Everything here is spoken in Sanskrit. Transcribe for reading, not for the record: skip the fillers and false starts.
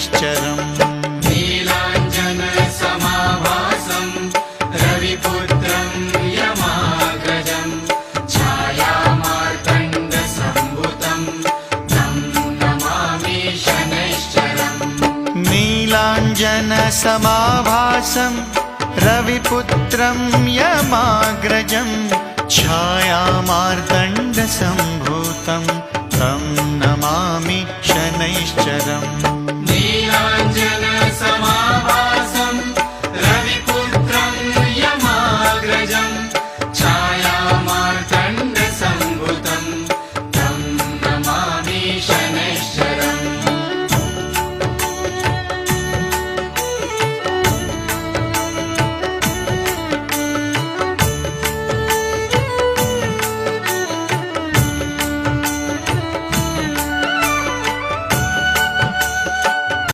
शनैश्चरम्। नीलाञ्जनसमाभासं रविपुत्रं यमाग्रजं छायामार्तण्डसम्भुतं तं नमामि शनैश्चरम्। नीलाञ्जनसमाभासं रविपुत्रं यमाग्रजं छायामार्तण्डसम्भूतं तं नमामि शनैश्चरम्।